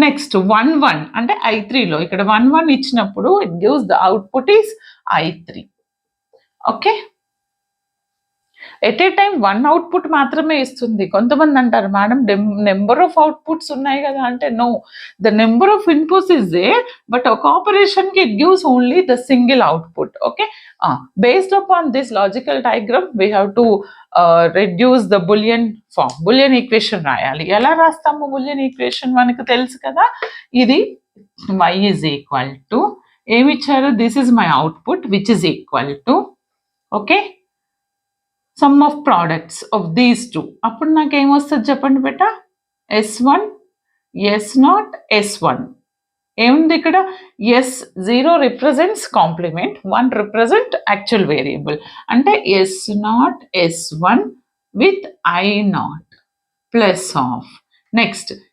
Next 1 అంటే I3లో ఇక్కడ 1 ఇచ్చినప్పుడు it gives the output is I3. Okay, at a time 1 output మాత్రమే ఇస్తుంది. కొంతమంది అంటారు మేడం నెంబర్ ఆఫ్ అవుట్పుట్స్ ఉన్నాయి కదా అంటే, no, the number of inputs is there, but ఒక ఆపరేషన్కి it gives only the single output. Okay, based upon this logical diagram we have to reduce the Boolean form. Boolean equation రాయాలి. ఎలా రాస్తాము bullion equation మనకు తెలుసు కదా. ఇది y is equal to ఏమి ఇచ్చారు, this is my output which is equal to okay some of products of these two. అప్పుడు నాకు ఏమొస్తుంది చెప్పండి బెట, S1 S0 S1. ఏముంది ఇక్కడ, S0 represents complement, 1 represent actual variable. అంటే S0 S1 with I0 plus of next